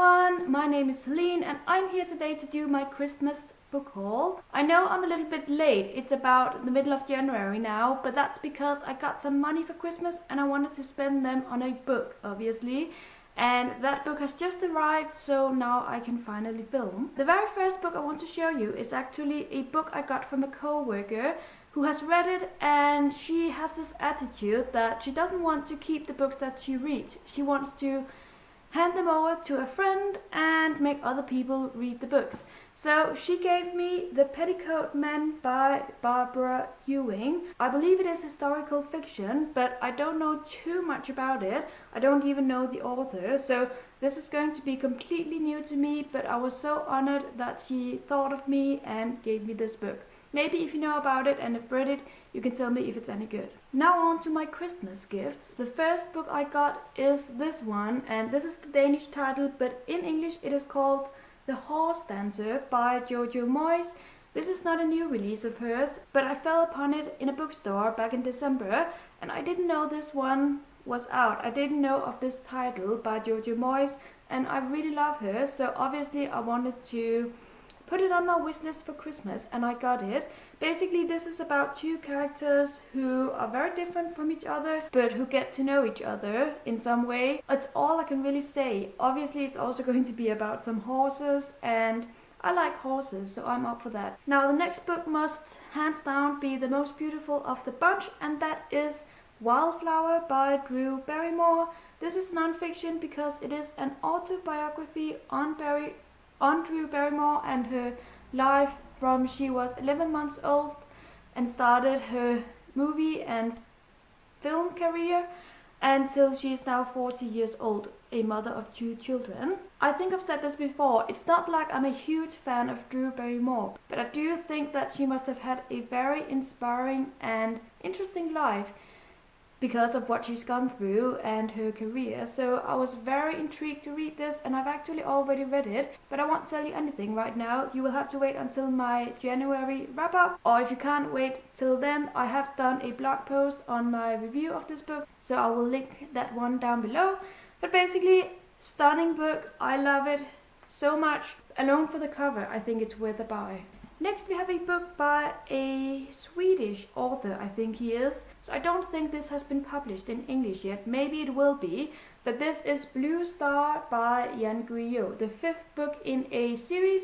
everyone, my name is Helene and I'm here today to do my Christmas book haul. I know I'm a little bit late, it's about the middle of January now, but that's because I got some money for Christmas and I wanted to spend them on a book, obviously. And that book has just arrived, so now I can finally film. The very first book I want to show you is actually a book I got from a co-worker who has read it, and she has this attitude that she doesn't want to keep the books that she reads. She wants to hand them over to a friend and make other people read the books. So she gave me The Petticoat Man by Barbara Ewing. I believe it is historical fiction, but I don't know too much about it. I don't even know the author, so this is going to be completely new to me, but I was so honored that she thought of me and gave me this book. Maybe if you know about it and have read it, you can tell me if it's any good. Now on to my Christmas gifts. The first book I got is this one, and this is the Danish title, but in English it is called The Horst Answer by Jojo Moyes. This is not a new release of hers, but I fell upon it in a bookstore back in December, and I didn't know this one was out. I didn't know of this title by Jojo Moyes, and I really love her, so obviously I wanted to put it on my wish list for Christmas, and I got it. Basically, this is about two characters who are very different from each other, but who get to know each other in some way. That's all I can really say. Obviously, it's also going to be about some horses, and I like horses, so I'm up for that. Now, the next book must, hands down, be the most beautiful of the bunch, and that is Wildflower by Drew Barrymore. This is non-fiction because it is an autobiography on Drew Barrymore and her life from she was 11 months old and started her movie and film career until she is now 40 years old, a mother of 2 children. I think I've said this before, it's not like I'm a huge fan of Drew Barrymore, but I do think that she must have had a very inspiring and interesting life because of what she's gone through and her career. So I was very intrigued to read this, and I've actually already read it, but I won't tell you anything right now. You will have to wait until my January wrap up, or if you can't wait till then, I have done a blog post on my review of this book, so I will link that one down below. But basically, stunning book. I love it so much. Alone for the cover, I think it's worth a buy. Next we have a book by a Swedish author, I think he is. So I don't think this has been published in English yet, maybe it will be. But this is Blue Star by Jan Guillou, the 5th book in a series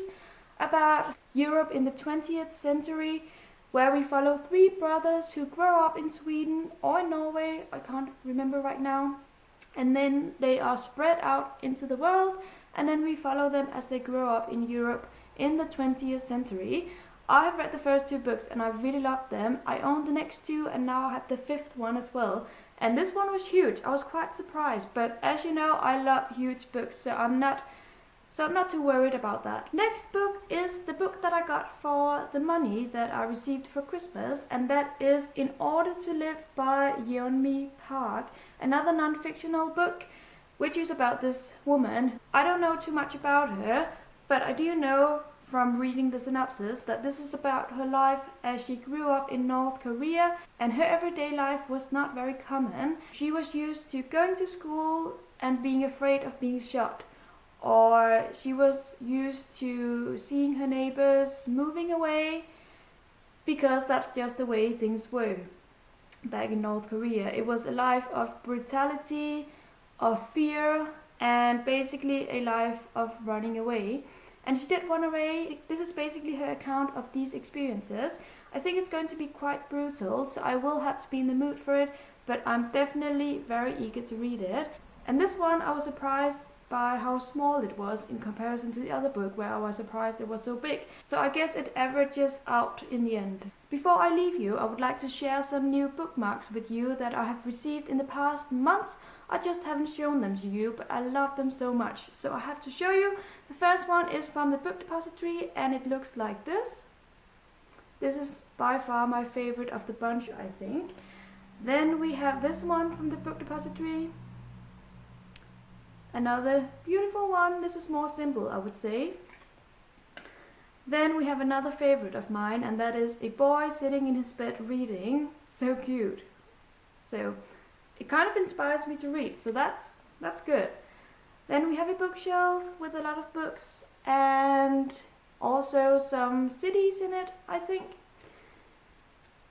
about Europe in the 20th century, where we follow 3 brothers who grow up in Sweden or in Norway, I can't remember right now. And then they are spread out into the world, and then we follow them as they grow up in Europe in the 20th century. I have read the first 2 books and I really loved them. I own the next 2 and now I have the 5th one as well. And this one was huge. I was quite surprised, but as you know, I love huge books, so I'm not too worried about that. Next book is the book that I got for the money that I received for Christmas, and that is In Order to Live by Yeonmi Park, another non-fictional book, which is about this woman. I don't know too much about her, but I do know from reading the synopsis that this is about her life as she grew up in North Korea, and her everyday life was not very common. She was used to going to school and being afraid of being shot, or she was used to seeing her neighbors moving away because that's just the way things were back in North Korea. It was a life of brutality, of fear, and basically a life of running away. And she did run away. This is basically her account of these experiences. I think it's going to be quite brutal, so I will have to be in the mood for it, but I'm definitely very eager to read it. And this one, I was surprised by how small it was in comparison to the other book, where I was surprised it was so big. So I guess it averages out in the end. Before I leave you, I would like to share some new bookmarks with you that I have received in the past months. I just haven't shown them to you, but I love them so much, so I have to show you. The first one is from the Book Depository, and it looks like this. This is by far my favorite of the bunch, I think. Then we have this one from the Book Depository. Another beautiful one. This is more simple, I would say. Then we have another favorite of mine, and that is a boy sitting in his bed reading. So cute. So it kind of inspires me to read, so that's good. Then we have a bookshelf with a lot of books and also some cities in it, I think.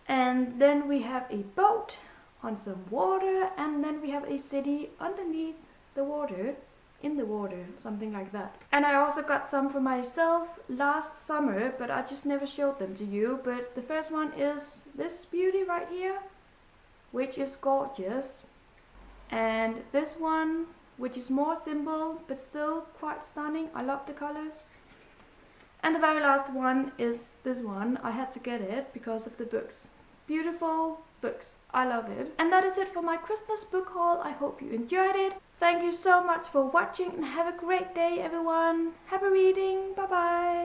And then we have a boat on some water, and then we have a city underneath the water, in the water, something like that. And I also got some for myself last summer, but I just never showed them to you. But the first one is this beauty right here, which is gorgeous. And this one, which is more simple, but still quite stunning. I love the colors. And the very last one is this one. I had to get it because of the books. Beautiful books. I love it. And that is it for my Christmas book haul. I hope you enjoyed it. Thank you so much for watching and have a great day, everyone. Happy reading. Bye bye.